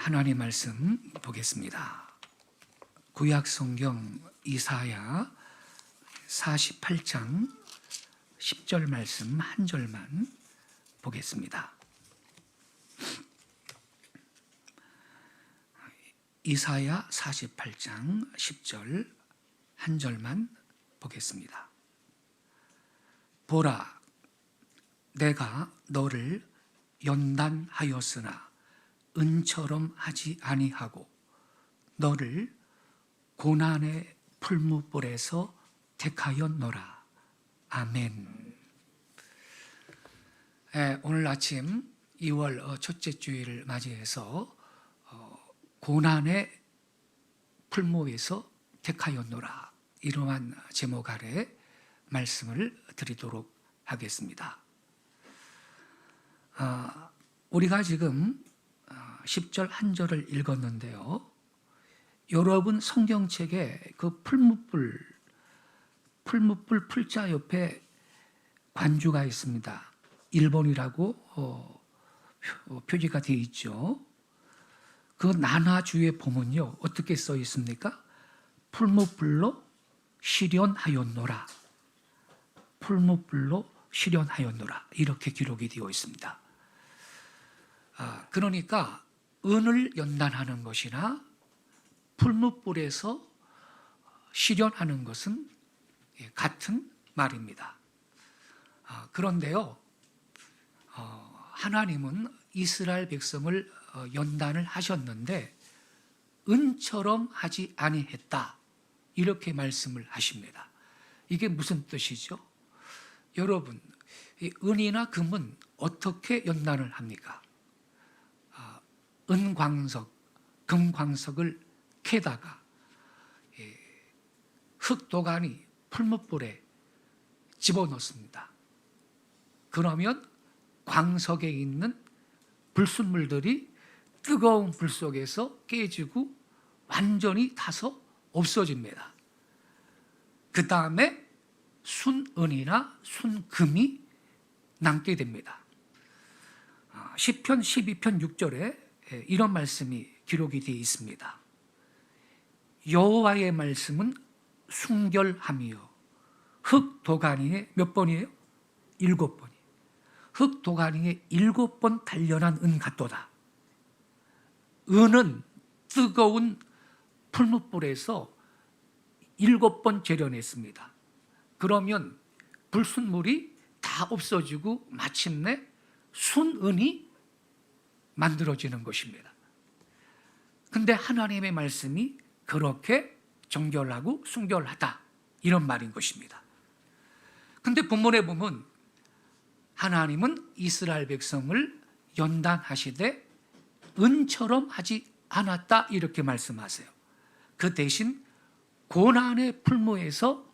하나님 말씀 보겠습니다. 구약 성경 이사야 48장 10절 말씀 한 절만 보겠습니다. 이사야 48장 10절 한 절만 보겠습니다. 보라, 내가 너를 연단하였으나 은처럼 하지 아니하고 너를 고난의 풀무불에서 택하였노라. 아멘. 오늘 아침 2월 첫째 주일을 맞이해서 고난의 풀무에서 택하였노라, 이러한 제목 아래 말씀을 드리도록 하겠습니다. 우리가 지금 10절 한 절을 읽었는데요, 여러분 성경책에 그 풀무불 풀자 옆에 관주가 있습니다. 1번이라고 표기가 되어 있죠. 그 난화주에 보면요, 어떻게 써 있습니까? 풀무불로 실현하였노라, 풀무불로 실현하였노라, 이렇게 기록이 되어 있습니다. 그러니까 은을 연단하는 것이나 풀무불에서 실현하는 것은 같은 말입니다. 그런데요, 하나님은 이스라엘 백성을 연단을 하셨는데 은처럼 하지 아니했다, 이렇게 말씀을 하십니다. 이게 무슨 뜻이죠? 여러분, 은이나 금은 어떻게 연단을 합니까? 은광석, 금광석을 캐다가 흙도가니 풀무불에 집어넣습니다. 그러면 광석에 있는 불순물들이 뜨거운 불 속에서 깨지고 완전히 타서 없어집니다. 그 다음에 순은이나 순금이 남게 됩니다. 시편 12편 6절에 이런 말씀이 기록이 되어 있습니다. 여호와의 말씀은 순결함이요, 흙도가니에 몇 번이에요? 7번이. 흙도가니에 7번 단련한 은 같도다. 은은 뜨거운 풀무불에서 7번 재련했습니다. 그러면 불순물이 다 없어지고 마침내 순은이 만들어지는 것입니다. 근데 하나님의 말씀이 그렇게 정결하고 순결하다, 이런 말인 것입니다. 근데 본문에 보면 하나님은 이스라엘 백성을 연단하시되 은처럼 하지 않았다, 이렇게 말씀하세요. 그 대신 고난의 풀무에서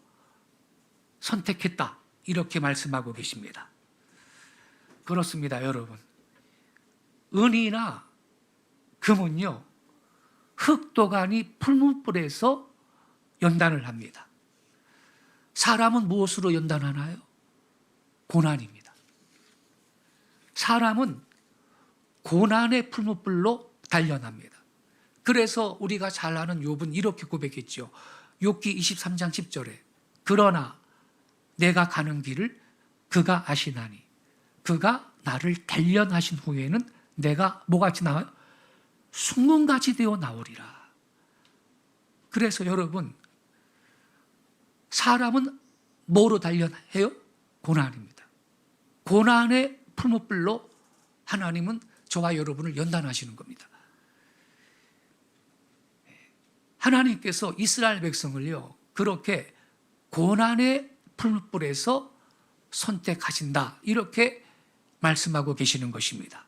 선택했다, 이렇게 말씀하고 계십니다. 그렇습니다, 여러분. 은이나 금은요, 흙도가니 풀무불에서 연단을 합니다. 사람은 무엇으로 연단하나요? 고난입니다. 사람은 고난의 풀무불로 단련합니다. 그래서 우리가 잘 아는 욥은 이렇게 고백했죠. 욥기 23장 10절에 그러나 내가 가는 길을 그가 아시나니 그가 나를 단련하신 후에는 내가 뭐같이 나와요? 순금같이 되어 나오리라. 그래서 여러분, 사람은 뭐로 단련해요? 고난입니다. 고난의 풀무불로 하나님은 저와 여러분을 연단하시는 겁니다. 하나님께서 이스라엘 백성을요, 그렇게 고난의 풀무불에서 선택하신다, 이렇게 말씀하고 계시는 것입니다.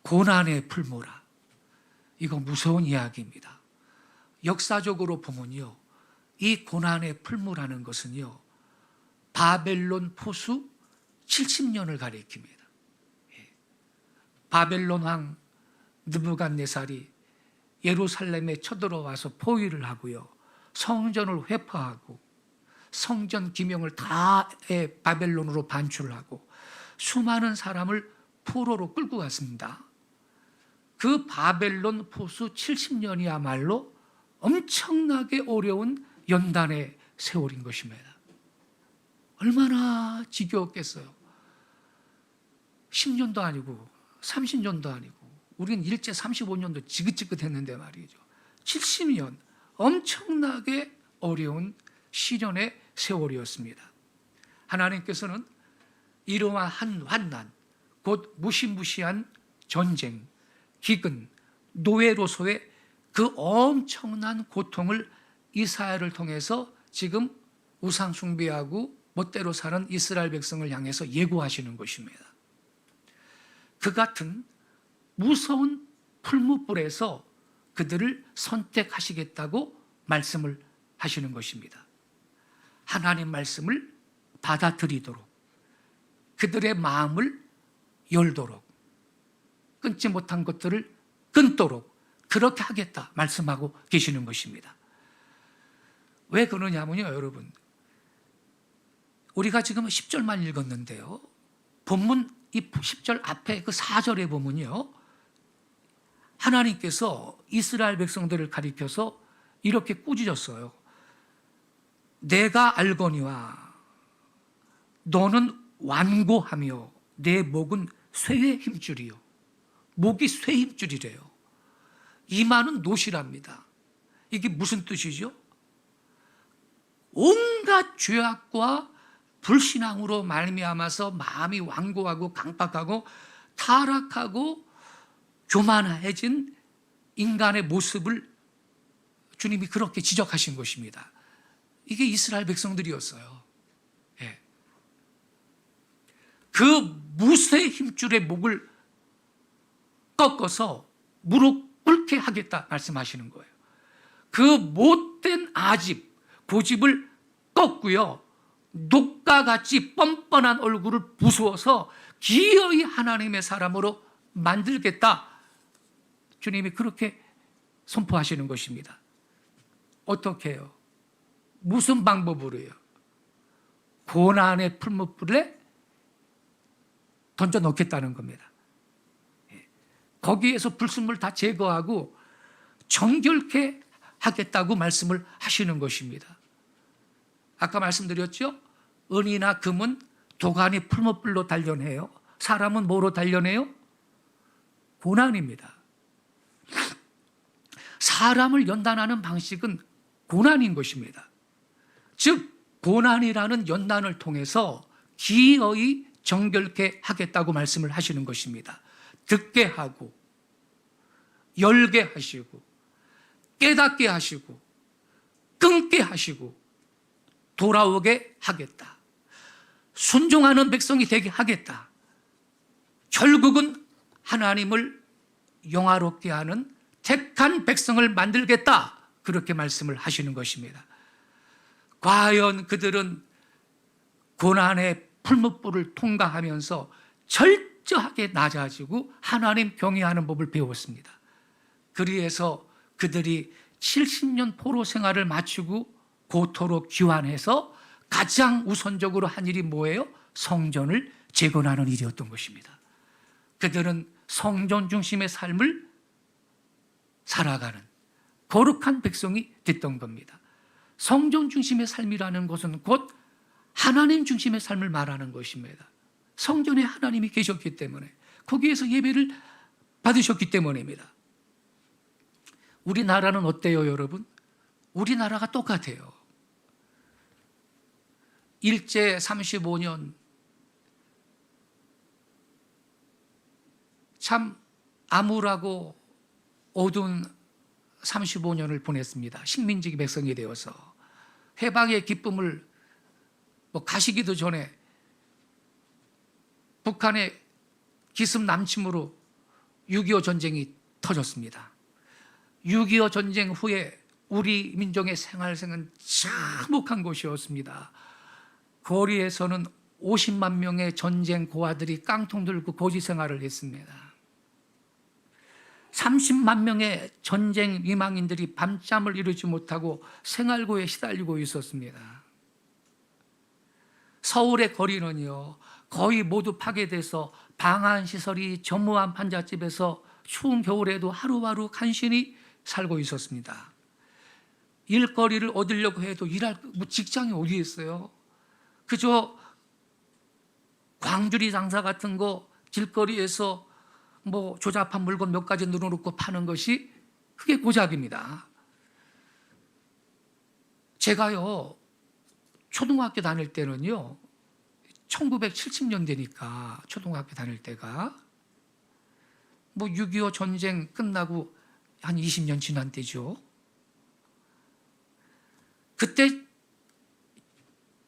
고난의 풀무라, 이거 무서운 이야기입니다. 역사적으로 보면요, 이 고난의 풀무라는 것은요, 바벨론 포수 70년을 가리킵니다. 바벨론 왕 느부갓네살이 예루살렘에 쳐들어와서 포위를 하고요, 성전을 회파하고 성전 기명을 다 바벨론으로 반출하고 수많은 사람을 포로로 끌고 갔습니다. 그 바벨론 포수 70년이야말로 엄청나게 어려운 연단의 세월인 것입니다. 얼마나 지겨웠겠어요. 10년도 아니고 30년도 아니고 우리는 일제 35년도 지긋지긋했는데 말이죠. 70년 엄청나게 어려운 시련의 세월이었습니다. 하나님께서는 이러한 환난, 곧 무시무시한 전쟁, 기근, 노예로서의 그 엄청난 고통을 이사야를 통해서 지금 우상 숭배하고 멋대로 사는 이스라엘 백성을 향해서 예고하시는 것입니다. 그 같은 무서운 풀무불에서 그들을 선택하시겠다고 말씀을 하시는 것입니다. 하나님 말씀을 받아들이도록, 그들의 마음을 열도록, 끊지 못한 것들을 끊도록 그렇게 하겠다 말씀하고 계시는 것입니다. 왜 그러냐면요, 여러분, 우리가 지금 10절만 읽었는데요, 본문 이 10절 앞에 그 4절에 보면요, 하나님께서 이스라엘 백성들을 가리켜서 이렇게 꾸짖었어요. 내가 알거니와 너는 완고하며 내 목은 쇠의 힘줄이요. 목이 쇠 힘줄이래요. 이마는 노시랍니다. 이게 무슨 뜻이죠? 온갖 죄악과 불신앙으로 말미암아서 마음이 완고하고 강박하고 타락하고 교만해진 인간의 모습을 주님이 그렇게 지적하신 것입니다. 이게 이스라엘 백성들이었어요. 예. 그 무쇠 힘줄의 목을 꺾어서 무릎 꿇게 하겠다 말씀하시는 거예요. 그 못된 아집, 고집을 꺾고요, 녹과 같이 뻔뻔한 얼굴을 부수어서 기어이 하나님의 사람으로 만들겠다, 주님이 그렇게 선포하시는 것입니다. 어떻게 해요? 무슨 방법으로요? 고난의 풀무불에 던져 넣겠다는 겁니다. 거기에서 불순물 다 제거하고 정결케 하겠다고 말씀을 하시는 것입니다. 아까 말씀드렸죠? 은이나 금은 도가니 풀무불로 단련해요. 사람은 뭐로 단련해요? 고난입니다. 사람을 연단하는 방식은 고난인 것입니다. 즉 고난이라는 연단을 통해서 기어이 정결케 하겠다고 말씀을 하시는 것입니다. 듣게 하고 열게 하시고 깨닫게 하시고 끊게 하시고 돌아오게 하겠다. 순종하는 백성이 되게 하겠다. 결국은 하나님을 영화롭게 하는 택한 백성을 만들겠다, 그렇게 말씀을 하시는 것입니다. 과연 그들은 고난의 풀무불을 통과하면서 철저하게 낮아지고 하나님 경외하는 법을 배웠습니다. 그리해서 그들이 70년 포로 생활을 마치고 고토로 귀환해서 가장 우선적으로 한 일이 뭐예요? 성전을 재건하는 일이었던 것입니다. 그들은 성전 중심의 삶을 살아가는 거룩한 백성이 됐던 겁니다. 성전 중심의 삶이라는 것은 곧 하나님 중심의 삶을 말하는 것입니다. 성전에 하나님이 계셨기 때문에, 거기에서 예배를 받으셨기 때문입니다. 우리나라는 어때요, 여러분? 우리나라가 똑같아요. 일제 35년, 참 암울하고 어두운 35년을 보냈습니다. 식민지 백성이 되어서 해방의 기쁨을 가시기도 전에 북한의 기습 남침으로 6.25 전쟁이 터졌습니다. 6.25 전쟁 후에 우리 민족의 생활생은 참혹한 것이었습니다. 거리에서는 50만 명의 전쟁 고아들이 깡통 들고 거지 생활을 했습니다. 30만 명의 전쟁 위망인들이 밤잠을 이루지 못하고 생활고에 시달리고 있었습니다. 서울의 거리는요, 거의 모두 파괴돼서 방한시설이 전무한 환자집에서 추운 겨울에도 하루하루 간신히 살고 있었습니다. 일거리를 얻으려고 해도 일할 직장이 어디 있어요? 그저 광주리 장사 같은 거 길거리에서 뭐 조잡한 물건 몇 가지 늘어놓고 파는 것이 그게 고작입니다. 제가요 초등학교 다닐 때는요 1970년대니까 초등학교 다닐 때가 뭐 6.25 전쟁 끝나고 한 20년 지난 때죠. 그때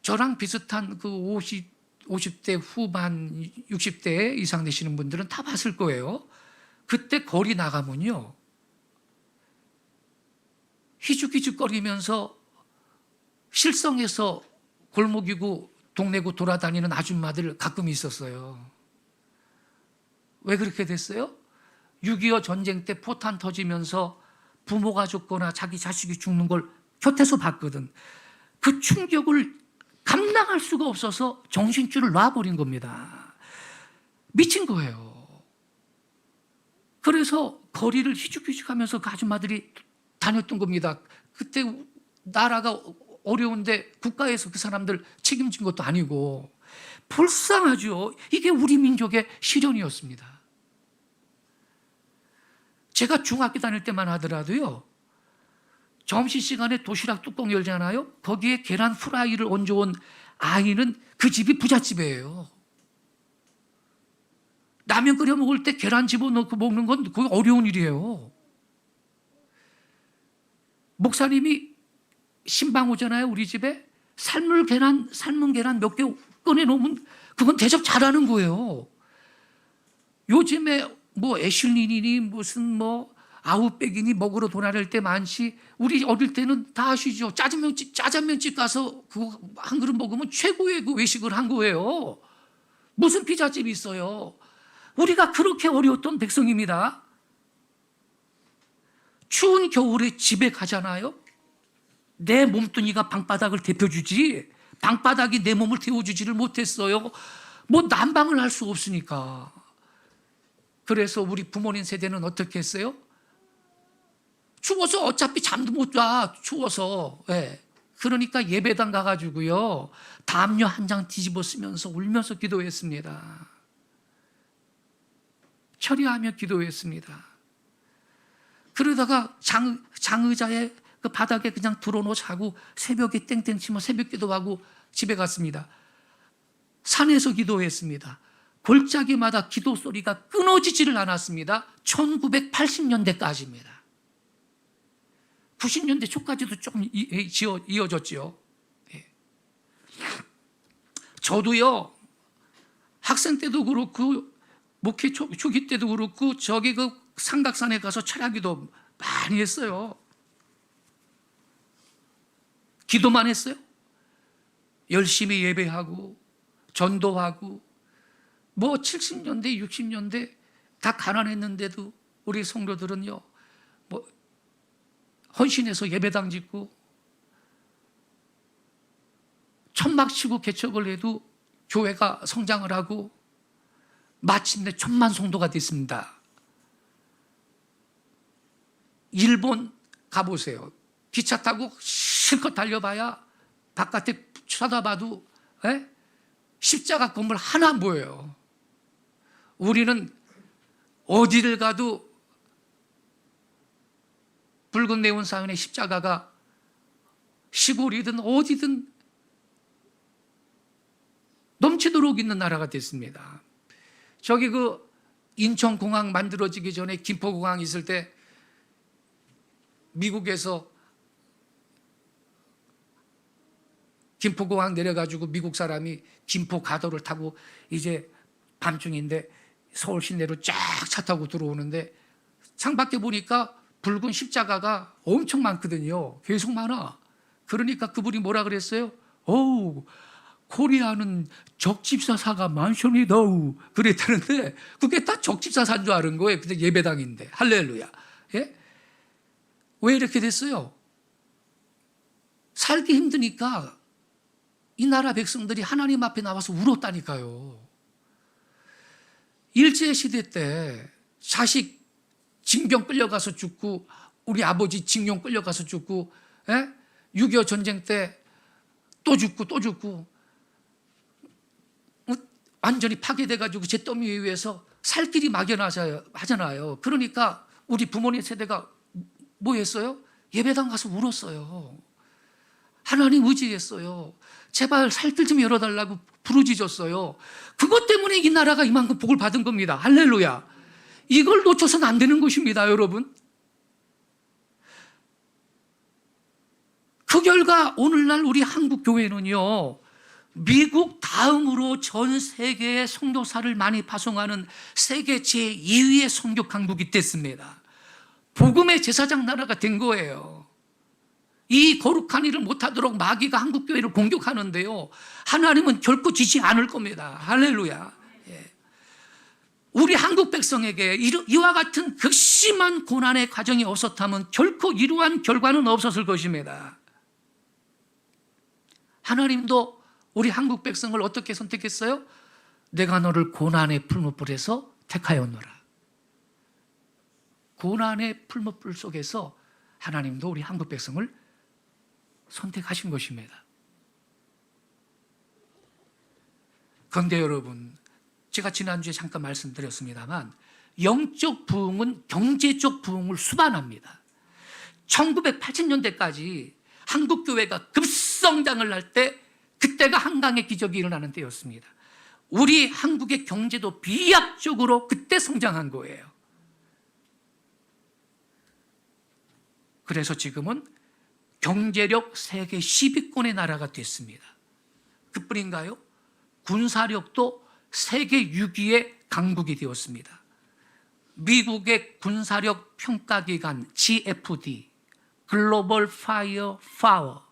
저랑 비슷한 그 50대 후반 60대 이상 되시는 분들은 다 봤을 거예요. 그때 거리 나가면요 희죽희죽거리면서 실성해서 골목이고 동네고 돌아다니는 아줌마들 가끔 있었어요. 왜 그렇게 됐어요? 6.25 전쟁 때 포탄 터지면서 부모가 죽거나 자기 자식이 죽는 걸 곁에서 봤거든. 그 충격을 감당할 수가 없어서 정신줄을 놔버린 겁니다. 미친 거예요. 그래서 거리를 희죽희죽하면서 그 아줌마들이 다녔던 겁니다. 그때 나라가 어려운데 국가에서 그 사람들 책임진 것도 아니고 불쌍하죠. 이게 우리 민족의 시련이었습니다. 제가 중학교 다닐 때만 하더라도요 점심시간에 도시락 뚜껑 열잖아요. 거기에 계란 후라이를 얹어온 아이는 그 집이 부잣집이에요. 라면 끓여 먹을 때 계란 집어넣고 먹는 건 그게 어려운 일이에요. 목사님이 신방 오잖아요 우리 집에. 삶은 계란 몇 개 꺼내놓으면 그건 대접 잘하는 거예요. 요즘에 뭐 애슐린이니 무슨 뭐 아웃백이니 먹으러 돌아다닐 때 많지. 우리 어릴 때는 다 아시죠. 짜장면집 가서 그거 한 그릇 먹으면 최고의 그 외식을 한 거예요. 무슨 피자집이 있어요. 우리가 그렇게 어려웠던 백성입니다. 추운 겨울에 집에 가잖아요. 내 몸뚱이가 방바닥을 데펴주지 방바닥이 내 몸을 데워주지를 못했어요. 뭐 난방을 할 수 없으니까. 그래서 우리 부모님 세대는 어떻게 했어요? 추워서 어차피 잠도 못 자. 추워서. 네. 그러니까 예배당 가가지고요 담요 한 장 뒤집어 쓰면서 울면서 기도했습니다. 처리하며 기도했습니다. 그러다가 장의자에 그 바닥에 그냥 들어놓고 자고 새벽에 땡땡 치며 새벽 기도하고 집에 갔습니다. 산에서 기도했습니다. 골짜기마다 기도 소리가 끊어지지를 않았습니다. 1980년대까지입니다. 90년대 초까지도 조금 이어졌죠. 저도요 학생 때도 그렇고 목회 초기 때도 그렇고 저기 그 삼각산에 가서 철야기도 많이 했어요. 기도만 했어요. 열심히 예배하고 전도하고 뭐 70년대 60년대 다 가난했는데도 우리 성도들은요 뭐 헌신해서 예배당 짓고 천막 치고 개척을 해도 교회가 성장을 하고 마침내 1000만 성도가 됐습니다. 일본 가보세요. 기차 타고 실컷 달려봐야 바깥에 쳐다봐도 십자가 건물 하나 안 보여요. 우리는 어디를 가도 붉은 네온 사인의 십자가가 시골이든 어디든 넘치도록 있는 나라가 됐습니다. 저기 그 인천공항 만들어지기 전에 김포공항 있을 때 미국에서 김포공항 내려가지고 미국 사람이 김포 가도를 타고 이제 밤중인데 서울 시내로 쫙 차 타고 들어오는데 창밖에 보니까 붉은 십자가가 엄청 많거든요. 계속 많아. 그러니까 그분이 뭐라 그랬어요? 어우, 코리아는 적집사사가 만션이다우 그랬다는데 그게 다 적집사사인 줄 아는 거예요. 근데 예배당인데. 할렐루야. 예? 왜 이렇게 됐어요? 살기 힘드니까 이 나라 백성들이 하나님 앞에 나와서 울었다니까요. 일제시대 때 자식 징병 끌려가서 죽고 우리 아버지 징용 끌려가서 죽고 6.25 전쟁 때 또 죽고 또 죽고 완전히 파괴돼가지고 잿더미 위에서 살 길이 막연하잖아요. 그러니까 우리 부모님 세대가 뭐 했어요? 예배당 가서 울었어요. 하나님 의지했어요. 제발 살 길 좀 열어달라고 부르짖었어요. 그것 때문에 이 나라가 이만큼 복을 받은 겁니다. 할렐루야. 이걸 놓쳐서는 안 되는 것입니다, 여러분. 그 결과 오늘날 우리 한국 교회는요, 미국 다음으로 전 세계의 선교사를 많이 파송하는 세계 제2위의 선교 강국이 됐습니다. 복음의 제사장 나라가 된 거예요. 이 거룩한 일을 못하도록 마귀가 한국 교회를 공격하는데요, 하나님은 결코 지지 않을 겁니다. 할렐루야. 예. 우리 한국 백성에게 이와 같은 극심한 고난의 과정이 없었다면 결코 이러한 결과는 없었을 것입니다. 하나님도 우리 한국 백성을 어떻게 선택했어요? 내가 너를 고난의 풀무불에서 택하였노라. 고난의 풀무불 속에서 하나님도 우리 한국 백성을 선택하신 것입니다. 그런데 여러분, 제가 지난주에 잠깐 말씀드렸습니다만 영적 부흥은 경제적 부흥을 수반합니다. 1980년대까지 한국 교회가 급성장을 할 때, 그때가 한강의 기적이 일어나는 때였습니다. 우리 한국의 경제도 비약적으로 그때 성장한 거예요. 그래서 지금은 경제력 세계 10위권의 나라가 됐습니다. 그뿐인가요? 군사력도 세계 6위의 강국이 되었습니다. 미국의 군사력 평가기관 GFD, 글로벌 파이어 파워,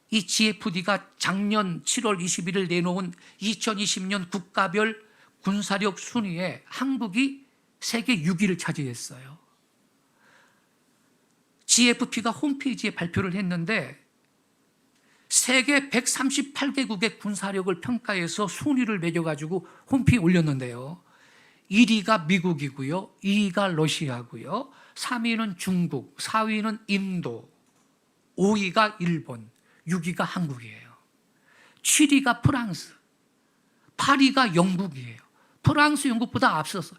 이 GFD가 작년 7월 21일 내놓은 2020년 국가별 군사력 순위에 한국이 세계 6위를 차지했어요. GFP가 홈페이지에 발표를 했는데 세계 138개국의 군사력을 평가해서 순위를 매겨가지고 홈페이지에 올렸는데요. 1위가 미국이고요, 2위가 러시아고요, 3위는 중국, 4위는 인도, 5위가 일본, 6위가 한국이에요. 7위가 프랑스, 8위가 영국이에요. 프랑스, 영국보다 앞서서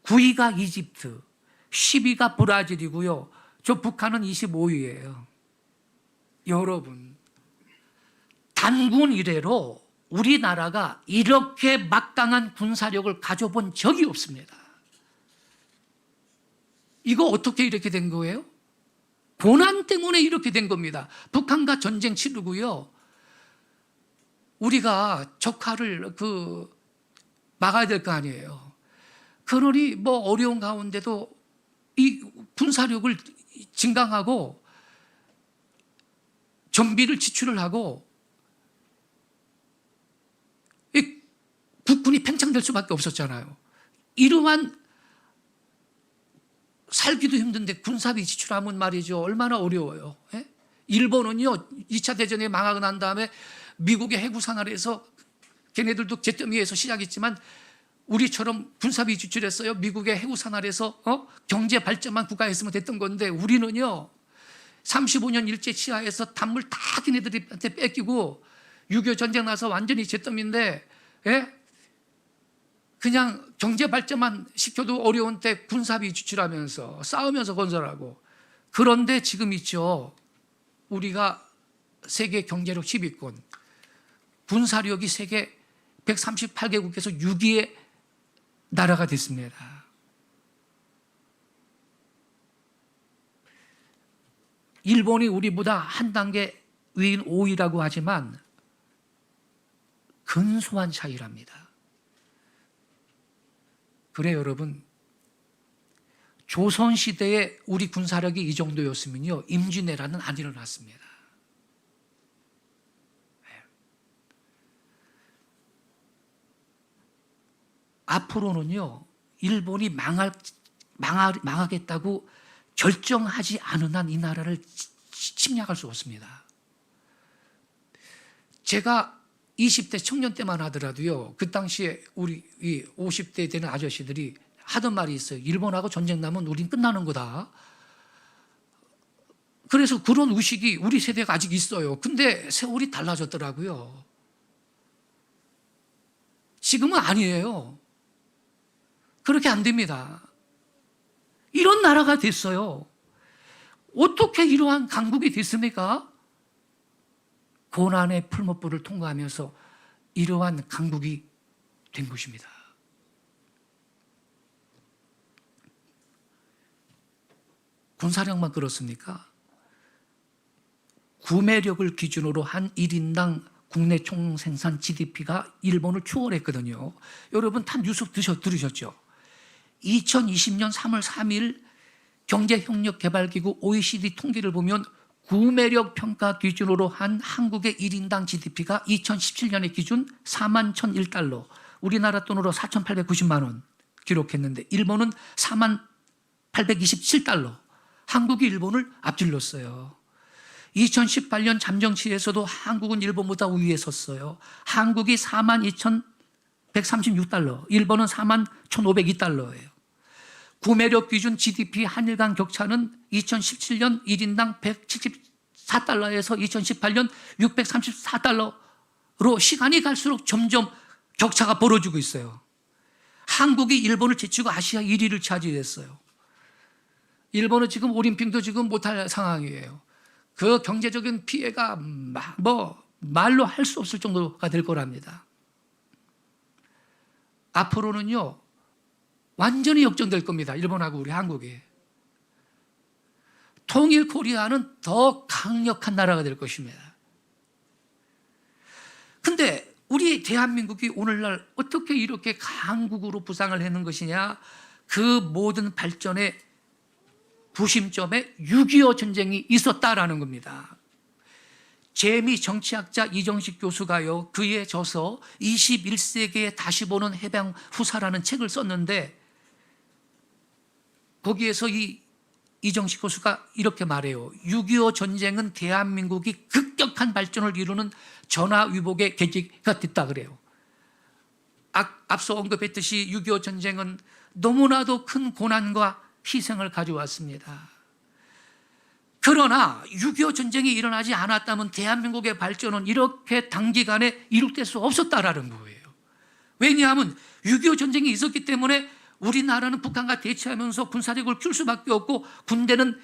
9위가 이집트, 10위가 브라질이고요. 저 북한은 25위예요. 여러분, 단군 이래로 우리나라가 이렇게 막강한 군사력을 가져본 적이 없습니다. 이거 어떻게 이렇게 된 거예요? 고난 때문에 이렇게 된 겁니다. 북한과 전쟁 치르고요, 우리가 적화를 막아야 될 거 아니에요. 그러니 뭐 어려운 가운데도 이 군사력을 증강하고 정비를 지출을 하고 이 국군이 팽창될 수밖에 없었잖아요. 이러한 살기도 힘든데 군사비 지출하면 말이죠, 얼마나 어려워요. 예? 일본은요, 2차 대전에 망하고 난 다음에 미국의 해구 산하에서, 걔네들도 잿더미에서 시작했지만 우리처럼 군사비 지출했어요. 미국의 해구 산하에서 경제 발전만 국가했으면 됐던 건데, 우리는요 35년 일제 치하에서 단물 다 걔네들한테 뺏기고 6.25 전쟁 나서 완전히 잿더미인데, 예? 그냥 경제 발전만 시켜도 어려운 때 군사비 지출하면서 싸우면서 건설하고. 그런데 지금 있죠, 우리가 세계 경제력 10위권, 군사력이 세계 138개국에서 6위의 나라가 됐습니다. 일본이 우리보다 한 단계 위인 5위라고 하지만 근소한 차이랍니다. 그래 여러분, 조선시대에 우리 군사력이 이 정도였으면요, 임진왜란은 안 일어났습니다. 앞으로는요, 일본이 망하겠다고 결정하지 않은 한 이 나라를 침략할 수 없습니다. 제가 20대 청년 때만 하더라도요, 그 당시에 우리 이 50대 되는 아저씨들이 하던 말이 있어요. 일본하고 전쟁 나면 우린 끝나는 거다. 그래서 그런 의식이 우리 세대가 아직 있어요. 근데 세월이 달라졌더라고요. 지금은 아니에요. 그렇게 안 됩니다. 이런 나라가 됐어요. 어떻게 이러한 강국이 됐습니까? 고난의 풀무불을 통과하면서 이러한 강국이 된 것입니다. 군사력만 그렇습니까? 구매력을 기준으로 한 1인당 국내 총생산 GDP가 일본을 추월했거든요. 여러분 다 뉴스 들으셨죠? 2020년 3월 3일 경제협력개발기구 OECD 통계를 보면 구매력 평가 기준으로 한 한국의 1인당 GDP가 2017년의 기준 41,001달러, 우리나라 돈으로 4,890만 원 기록했는데 일본은 40,827달러, 한국이 일본을 앞질렀어요. 2018년 잠정치에서도 한국은 일본보다 우위에 섰어요. 한국이 42,136달러, 일본은 41,502달러예요. 구매력 기준 GDP 한일 간 격차는 2017년 1인당 174달러에서 2018년 634달러로 시간이 갈수록 점점 격차가 벌어지고 있어요. 한국이 일본을 제치고 아시아 1위를 차지했어요. 일본은 지금 올림픽도 지금 못할 상황이에요. 그 경제적인 피해가 말로 할 수 없을 정도가 될 거랍니다. 앞으로는요, 완전히 역전될 겁니다. 일본하고 우리 한국이. 통일 코리아는 더 강력한 나라가 될 것입니다. 근데 우리 대한민국이 오늘날 어떻게 이렇게 강국으로 부상을 하는 것이냐? 그 모든 발전의 부심점에 6.25 전쟁이 있었다라는 겁니다. 재미 정치학자 이정식 교수가요, 그에 져서 21세기에 다시 보는 해방 후사라는 책을 썼는데 거기에서 이정식 교수가 이렇게 말해요. 6.25 전쟁은 대한민국이 급격한 발전을 이루는 전화위복의 계기가 됐다 그래요. 앞서 언급했듯이 6.25 전쟁은 너무나도 큰 고난과 희생을 가져왔습니다. 그러나 6.25 전쟁이 일어나지 않았다면 대한민국의 발전은 이렇게 단기간에 이룩될 수 없었다라는 거예요. 왜냐하면 6.25 전쟁이 있었기 때문에 우리나라는 북한과 대치하면서 군사력을 키울 수밖에 없고 군대는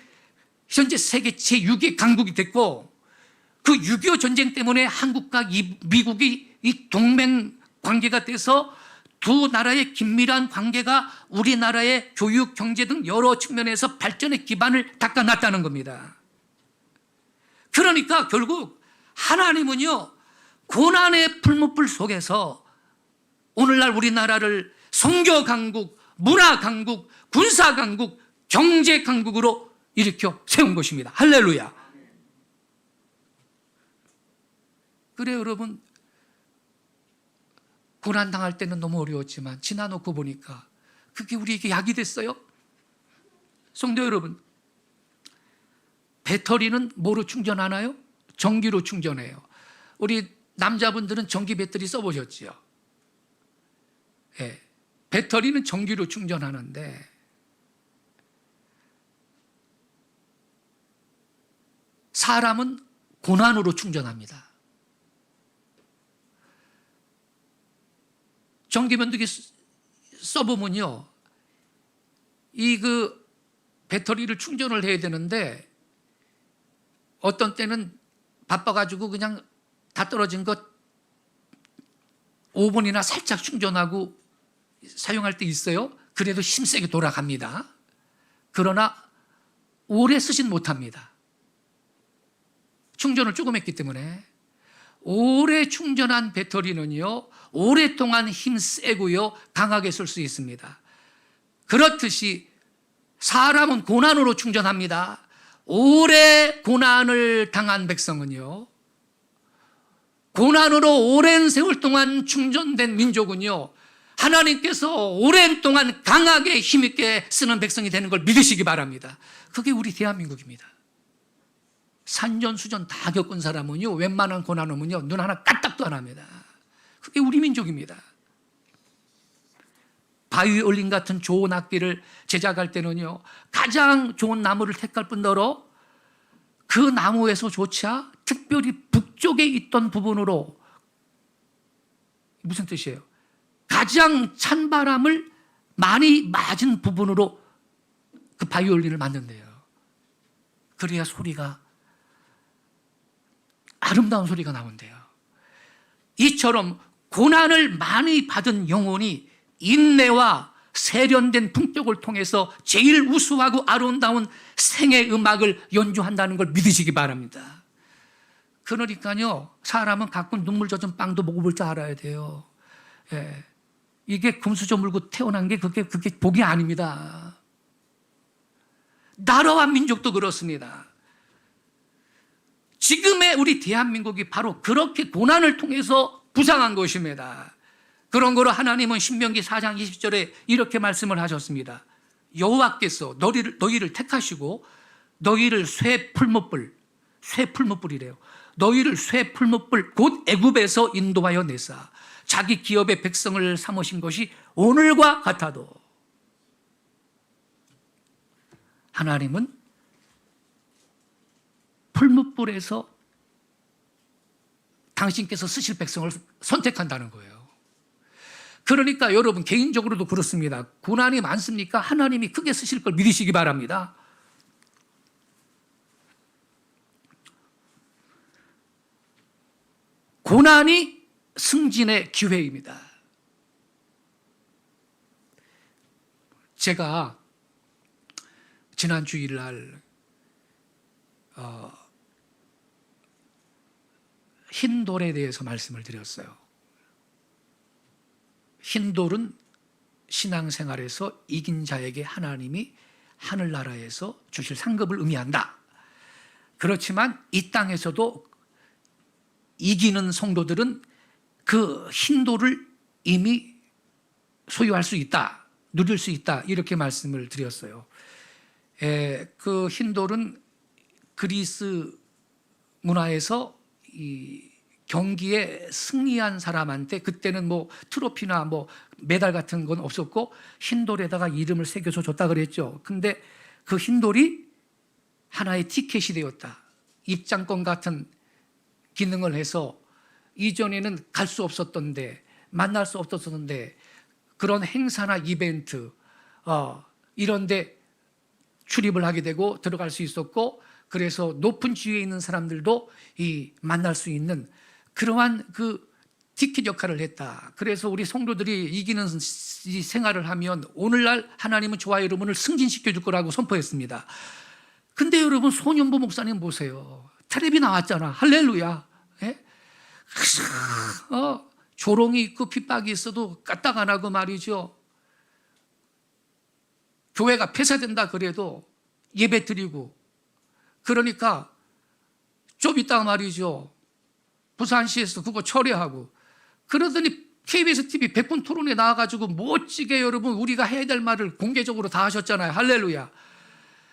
현재 세계 제6의 강국이 됐고 그 6.25 전쟁 때문에 한국과 미국이 이 동맹 관계가 돼서 두 나라의 긴밀한 관계가 우리나라의 교육, 경제 등 여러 측면에서 발전의 기반을 닦아놨다는 겁니다. 그러니까 결국 하나님은요, 고난의 풀무불 속에서 오늘날 우리나라를 선교 강국, 문화 강국, 군사 강국, 경제 강국으로 일으켜 세운 것입니다. 할렐루야. 그래요, 여러분. 고난당할 때는 너무 어려웠지만 지나놓고 보니까 그게 우리에게 약이 됐어요. 성도 여러분, 배터리는 뭐로 충전하나요? 전기로 충전해요. 우리 남자분들은 전기 배터리 써보셨죠? 네. 배터리는 전기로 충전하는데 사람은 고난으로 충전합니다. 전기변두기 써보면요, 배터리를 충전을 해야 되는데 어떤 때는 바빠가지고 그냥 다 떨어진 것 5분이나 살짝 충전하고 사용할 때 있어요. 그래도 힘세게 돌아갑니다. 그러나 오래 쓰진 못합니다. 충전을 조금 했기 때문에. 오래 충전한 배터리는요, 오랫동안 힘세고요, 강하게 쓸 수 있습니다. 그렇듯이 사람은 고난으로 충전합니다. 오래 고난을 당한 백성은요, 고난으로 오랜 세월 동안 충전된 민족은요, 하나님께서 오랜 동안 강하게 힘있게 쓰는 백성이 되는 걸 믿으시기 바랍니다. 그게 우리 대한민국입니다. 산전수전 다 겪은 사람은요, 웬만한 고난은요, 눈 하나 까딱도 안 합니다. 그게 우리 민족입니다. 바이올린 같은 좋은 악기를 제작할 때는요, 가장 좋은 나무를 택할 뿐더러 그 나무에서조차 특별히 북쪽에 있던 부분으로, 무슨 뜻이에요? 가장 찬바람을 많이 맞은 부분으로 그 바이올린을 만든대요. 그래야 소리가, 아름다운 소리가 나온대요. 이처럼 고난을 많이 받은 영혼이 인내와 세련된 품격을 통해서 제일 우수하고 아름다운 생애 음악을 연주한다는 걸 믿으시기 바랍니다. 그러니까요, 사람은 가끔 눈물 젖은 빵도 먹어볼 줄 알아야 돼요. 예. 이게 금수저 물고 태어난 게 그게 복이 아닙니다. 나라와 민족도 그렇습니다. 지금의 우리 대한민국이 바로 그렇게 고난을 통해서 부상한 것입니다. 그런 거로 하나님은 신명기 4장 20절에 이렇게 말씀을 하셨습니다. 여호와께서 너희를 택하시고 너희를 쇠 풀무불이래요. 너희를 쇠 풀무불 곧 애굽에서 인도하여 내사 자기 기업의 백성을 삼으신 것이 오늘과 같아도, 하나님은 풀무불에서 당신께서 쓰실 백성을 선택한다는 거예요. 그러니까 여러분 개인적으로도 그렇습니다. 고난이 많습니까? 하나님이 크게 쓰실 걸 믿으시기 바랍니다. 고난이 승진의 기회입니다. 제가 지난 주일날 흰돌에 대해서 말씀을 드렸어요. 흰돌은 신앙생활에서 이긴 자에게 하나님이 하늘나라에서 주실 상급을 의미한다. 그렇지만 이 땅에서도 이기는 성도들은 그 흰돌을 이미 소유할 수 있다, 누릴 수 있다, 이렇게 말씀을 드렸어요. 그 흰돌은 그리스 문화에서 이 경기에 승리한 사람한테, 그때는 뭐 트로피나 뭐 메달 같은 건 없었고 흰돌에다가 이름을 새겨서 줬다 그랬죠. 근데 그 흰돌이 하나의 티켓이 되었다. 입장권 같은 기능을 해서 이전에는 갈 수 없었던데, 만날 수 없었는데 그런 행사나 이벤트 이런 데 출입을 하게 되고 들어갈 수 있었고, 그래서 높은 지위에 있는 사람들도 만날 수 있는 그러한 그 티켓 역할을 했다. 그래서 우리 성도들이 이기는 이 생활을 하면 오늘날 하나님은 저와 여러분을 승진시켜 줄 거라고 선포했습니다. 근데 여러분 손연보 목사님 보세요. 텔레비 나왔잖아. 할렐루야. 예? 조롱이 있고 핍박이 있어도 까딱 안 하고 말이죠. 교회가 폐쇄된다 그래도 예배 드리고, 그러니까 좀 이따가 말이죠, 부산시에서 그거 처리하고, 그러더니 KBS TV 100분 토론에 나와가지고 멋지게 여러분 우리가 해야 될 말을 공개적으로 다 하셨잖아요. 할렐루야.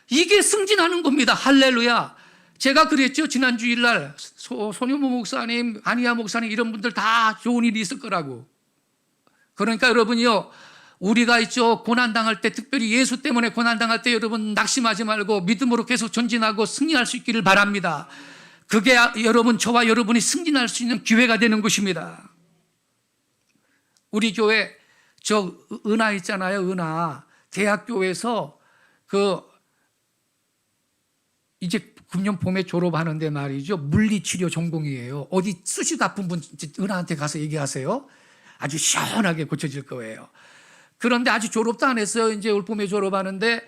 이게 승진하는 겁니다. 할렐루야. 제가 그랬죠. 지난 주일날 손윤모 목사님, 안희아 목사님 이런 분들 다 좋은 일이 있을 거라고. 그러니까 여러분이요, 우리가 있죠, 고난당할 때, 특별히 예수 때문에 고난당할 때 여러분 낙심하지 말고 믿음으로 계속 전진하고 승리할 수 있기를 바랍니다. 그게 여러분, 저와 여러분이 승진할 수 있는 기회가 되는 것입니다. 우리 교회 저 은하 있잖아요. 은하 대학교에서 이제 금년 봄에 졸업하는데 말이죠, 물리치료 전공이에요. 어디 수시도 아픈 분 은하한테 가서 얘기하세요. 아주 시원하게 고쳐질 거예요. 그런데 아직 졸업도 안 했어요. 이제 올 봄에 졸업하는데,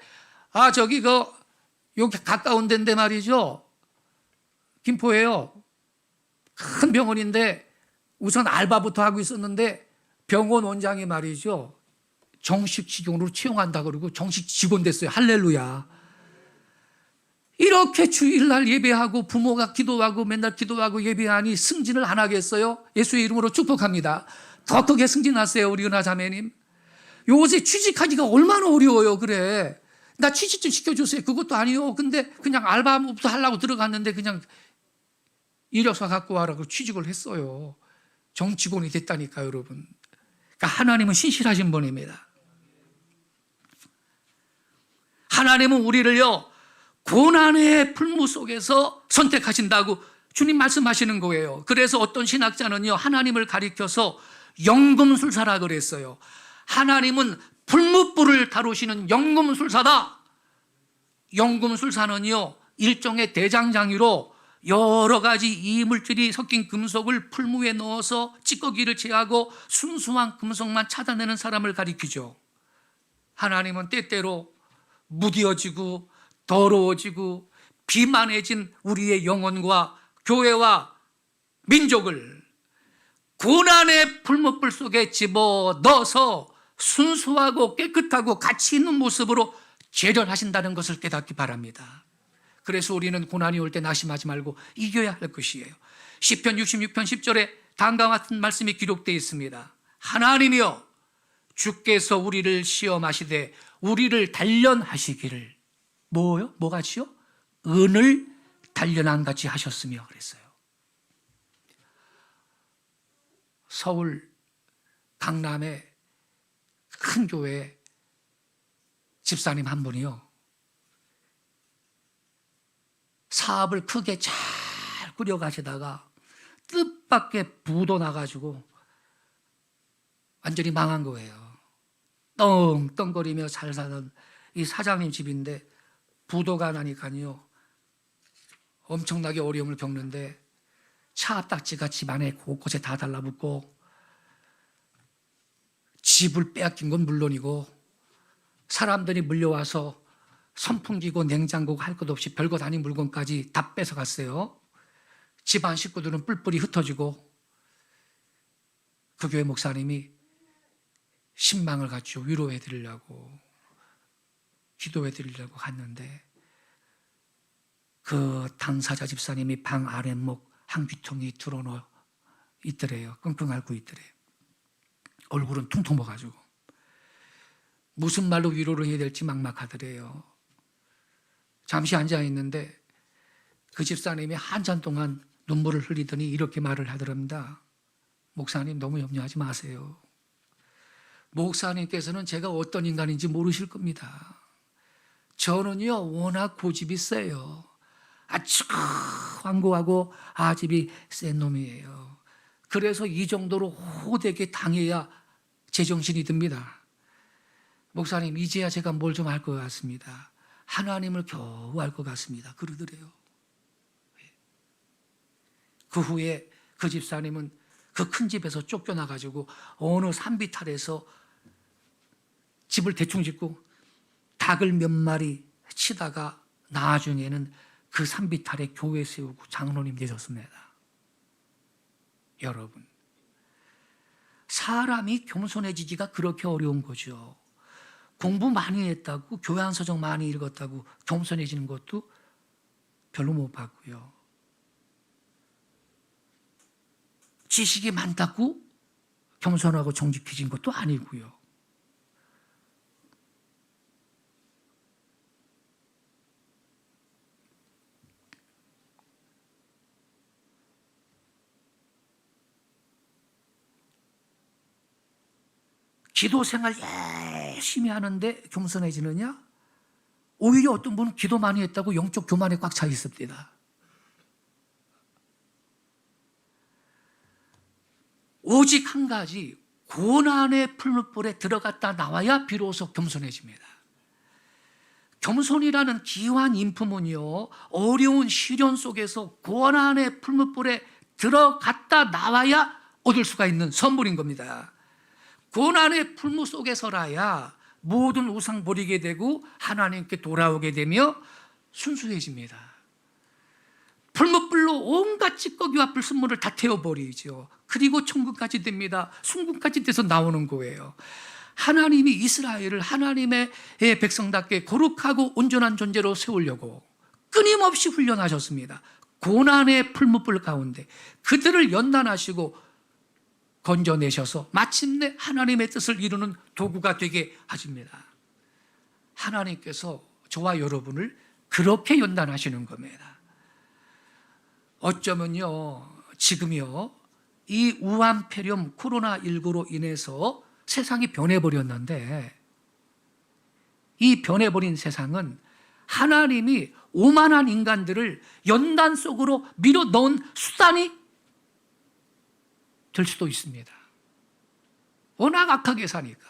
저기 여기 가까운 데인데 말이죠, 김포에요. 큰 병원인데 우선 알바부터 하고 있었는데 병원 원장이 말이죠, 정식 직원으로 채용한다 그러고 정식 직원 됐어요. 할렐루야. 이렇게 주일날 예배하고 부모가 기도하고 맨날 기도하고 예배하니 승진을 안 하겠어요? 예수의 이름으로 축복합니다. 더 크게 승진하세요, 우리 은하 자매님. 요새 취직하기가 얼마나 어려워요. 그래, 나 취직 좀 시켜주세요. 그것도 아니요. 근데 그냥 알바부터 하려고 들어갔는데 그냥 이력서 갖고 와라고 취직을 했어요. 정직원이 됐다니까 여러분. 그러니까 하나님은 신실하신 분입니다. 하나님은 우리를요 고난의 풀무 속에서 선택하신다고 주님 말씀하시는 거예요. 그래서 어떤 신학자는요 하나님을 가리켜서 연금술사라 그랬어요. 하나님은 풀무불을 다루시는 연금술사다. 연금술사는요 일종의 대장장이로 여러 가지 이물질이 섞인 금속을 풀무에 넣어서 찌꺼기를 제하고 순수한 금속만 찾아내는 사람을 가리키죠. 하나님은 때때로 무뎌지고 더러워지고 비만해진 우리의 영혼과 교회와 민족을 고난의 풀무불 속에 집어넣어서 순수하고 깨끗하고 가치 있는 모습으로 재련하신다는 것을 깨닫기 바랍니다. 그래서 우리는 고난이 올 때 낙심하지 말고 이겨야 할 것이에요. 시편 66편 10절에 다음과 같은 말씀이 기록되어 있습니다. 하나님이여 주께서 우리를 시험하시되 우리를 단련하시기를 뭐요? 뭐같이요? 은을 단련한 같이 하셨으며 그랬어요. 서울 강남의 큰 교회 집사님 한 분이요 사업을 크게 잘 꾸려가시다가 뜻밖의 부도 나가지고 완전히 망한 거예요. 떵떵거리며 잘 사는 이 사장님 집인데 부도가 나니까요 엄청나게 어려움을 겪는데 차 앞딱지가 집안에 곳곳에 다 달라붙고 집을 빼앗긴 건 물론이고 사람들이 물려와서 선풍기고 냉장고 할 것 없이 별것 아닌 물건까지 다 뺏어갔어요. 집안 식구들은 뿔뿔이 흩어지고 그 교회 목사님이 신망을 갖추어 위로해 드리려고 기도해 드리려고 갔는데 그 당사자 집사님이 방 아랫목 한 귀퉁이 들어놓아 있더래요. 끙끙 앓고 있더래요. 얼굴은 퉁퉁 부어가지고 무슨 말로 위로를 해야 될지 막막하더래요. 잠시 앉아있는데 그 집사님이 한참 동안 눈물을 흘리더니 이렇게 말을 하더랍니다. 목사님 너무 염려하지 마세요. 목사님께서는 제가 어떤 인간인지 모르실 겁니다. 저는요 워낙 고집이 세요. 아주 완고하고 아집이 센 놈이에요. 그래서 이 정도로 호되게 당해야 제정신이 듭니다. 목사님 이제야 제가 뭘 좀 알 것 같습니다. 하나님을 겨우 알 것 같습니다. 그러더래요. 그 후에 그 집사님은 그 큰 집에서 쫓겨나가지고 어느 산비탈에서 집을 대충 짓고 닭을 몇 마리 치다가 나중에는 그 산비탈에 교회 세우고 장로님 되셨습니다. 여러분, 사람이 겸손해지기가 그렇게 어려운 거죠. 공부 많이 했다고 교회 한 서적 많이 읽었다고 겸손해지는 것도 별로 못 봤고요. 지식이 많다고 겸손하고 정직해진 것도 아니고요. 기도 생활 열심히 하는데 겸손해지느냐? 오히려 어떤 분은 기도 많이 했다고 영적 교만에 꽉 차 있습니다. 오직 한 가지, 고난의 풀무불에 들어갔다 나와야 비로소 겸손해집니다. 겸손이라는 귀한 인품은요, 어려운 시련 속에서 고난의 풀무불에 들어갔다 나와야 얻을 수가 있는 선물인 겁니다. 고난의 풀무 속에서라야 모든 우상 버리게 되고 하나님께 돌아오게 되며 순수해집니다. 풀무불로 온갖 찌꺼기와 불순물을 다 태워버리죠. 그리고 천국까지 됩니다. 순국까지 돼서 나오는 거예요. 하나님이 이스라엘을 하나님의 백성답게 거룩하고 온전한 존재로 세우려고 끊임없이 훈련하셨습니다. 고난의 풀무불 가운데 그들을 연단하시고 건져내셔서 마침내 하나님의 뜻을 이루는 도구가 되게 하십니다. 하나님께서 저와 여러분을 그렇게 연단하시는 겁니다. 어쩌면요 지금요 이 우한폐렴 코로나19로 인해서 세상이 변해버렸는데 이 변해버린 세상은 하나님이 오만한 인간들을 연단 속으로 밀어 넣은 수단이 될 수도 있습니다. 워낙 악하게 사니까.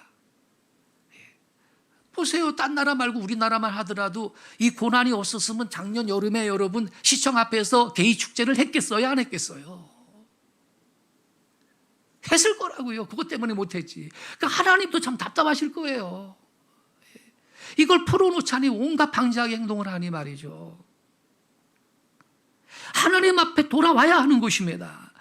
보세요. 딴 나라 말고 우리나라만 하더라도 이 고난이 없었으면 작년 여름에 여러분 시청 앞에서 게이 축제를 했겠어요? 안 했겠어요? 했을 거라고요. 그것 때문에 못했지. 그러니까 하나님도 참 답답하실 거예요. 이걸 풀어놓자니 온갖 방지하게 행동을 하니 말이죠. 하나님 앞에 돌아와야 하는 것입니다.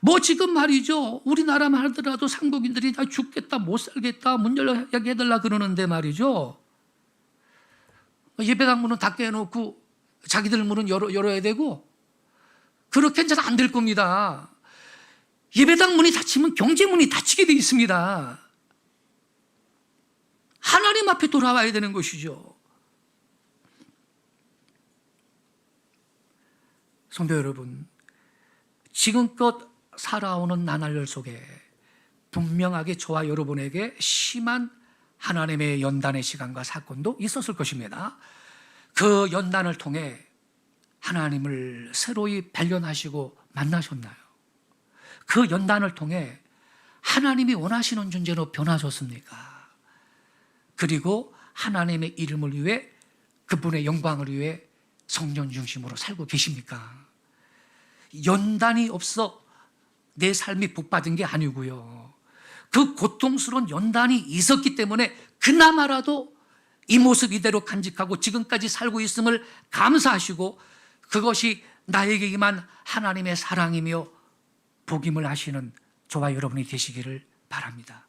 뭐 지금 말이죠. 우리나라만 하더라도 상국인들이 다 죽겠다, 못 살겠다, 문 열게 해달라 그러는데 말이죠. 예배당 문은 닫게 해놓고 자기들 문은 열어야 되고 그렇게 이제 안 될 겁니다. 예배당 문이 닫히면 경제 문이 닫히게 돼 있습니다. 하나님 앞에 돌아와야 되는 것이죠. 성도 여러분, 지금껏 살아오는 나날들 속에 분명하게 저와 여러분에게 심한 하나님의 연단의 시간과 사건도 있었을 것입니다. 그 연단을 통해 하나님을 새로이 발견하시고 만나셨나요? 그 연단을 통해 하나님이 원하시는 존재로 변하셨습니까? 그리고 하나님의 이름을 위해, 그분의 영광을 위해 성전 중심으로 살고 계십니까? 연단이 없어 내 삶이 복받은 게 아니고요. 그 고통스러운 연단이 있었기 때문에 그나마라도 이 모습 이대로 간직하고 지금까지 살고 있음을 감사하시고 그것이 나에게 임한 하나님의 사랑이며 복임을 하시는 저와 여러분이 되시기를 바랍니다.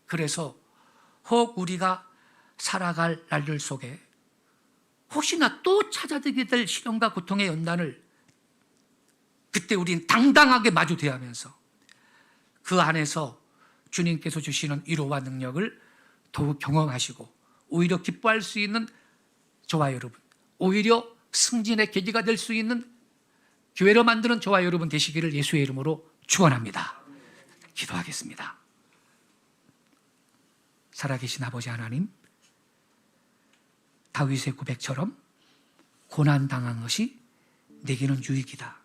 그래서 혹 우리가 살아갈 날들 속에 혹시나 또 찾아들게 될 시련과 고통의 연단을 그때 우리는 당당하게 마주 대하면서 그 안에서 주님께서 주시는 위로와 능력을 더욱 경험하시고 오히려 기뻐할 수 있는 저와 여러분, 오히려 승진의 계기가 될 수 있는 교회로 만드는 저와 여러분 되시기를 예수의 이름으로 축원합니다. 기도하겠습니다. 살아계신 아버지 하나님, 다윗의 고백처럼 고난당한 것이 내게는 유익이다.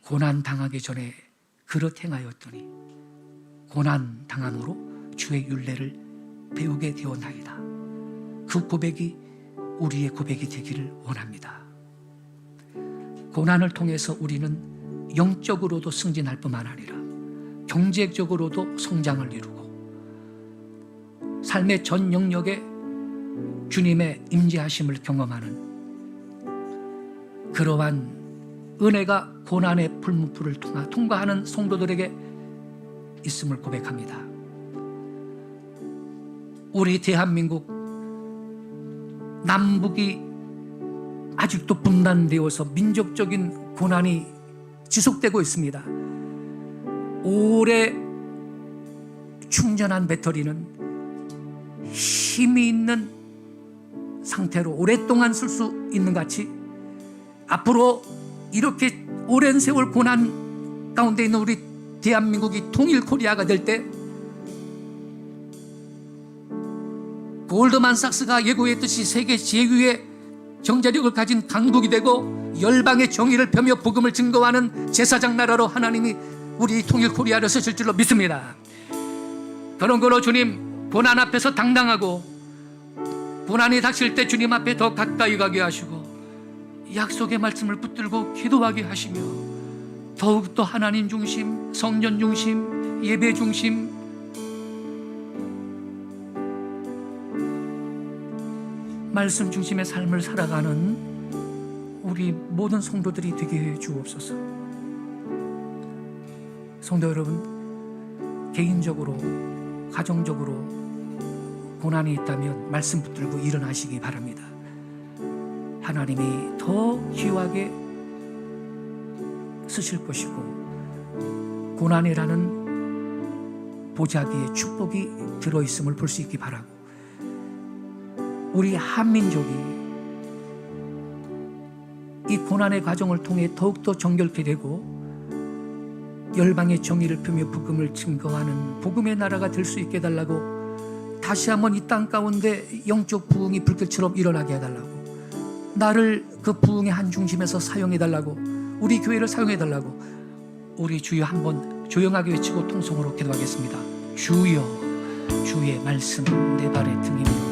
고난당하기 전에 그릇 행하였더니 고난당함으로 주의 율례를 배우게 되었나이다. 그 고백이 우리의 고백이 되기를 원합니다. 고난을 통해서 우리는 영적으로도 승진할 뿐만 아니라 경제적으로도 성장을 이루고 삶의 전 영역에 주님의 임재하심을 경험하는 그러한 은혜가 고난의 풀무풀을 통과하는 성도들에게 있음을 고백합니다. 우리 대한민국 남북이 아직도 분단되어서 민족적인 고난이 지속되고 있습니다. 오래 충전한 배터리는 힘이 있는 상태로 오랫동안 쓸 수 있는 같이 앞으로 이렇게 오랜 세월 고난 가운데 있는 우리 대한민국이 통일 코리아가 될 때 골드만삭스가 예고했듯이 세계 제2의 경제력을 가진 강국이 되고 열방의 정의를 펴며 복음을 증거하는 제사장 나라로 하나님이 우리 통일 코리아를 쓰실 줄로 믿습니다. 그런 거로 주님, 고난 앞에서 당당하고 고난이 닥칠 때 주님 앞에 더 가까이 가게 하시고 약속의 말씀을 붙들고 기도하게 하시며 더욱더 하나님 중심, 성전 중심, 예배 중심, 말씀 중심의 삶을 살아가는 우리 모든 성도들이 되게 해 주옵소서. 성도 여러분, 개인적으로, 가정적으로 고난이 있다면 말씀 붙들고 일어나시기 바랍니다. 하나님이 더 귀하게 쓰실 것이고 고난이라는 보자기에 축복이 들어있음을 볼 수 있기 바라고, 우리 한민족이 이 고난의 과정을 통해 더욱더 정결케 되고 열방의 정의를 펴며 복음을 증거하는 복음의 나라가 될 수 있게 해달라고 다시 한번 이 땅 가운데 영적 부흥이 불길처럼 일어나게 해달라고, 나를 그 부흥의 한 중심에서 사용해달라고, 우리 교회를 사용해달라고 우리 주여 한번 조용하게 외치고 통성으로 기도하겠습니다. 주여, 주의 말씀 내 발의 등이며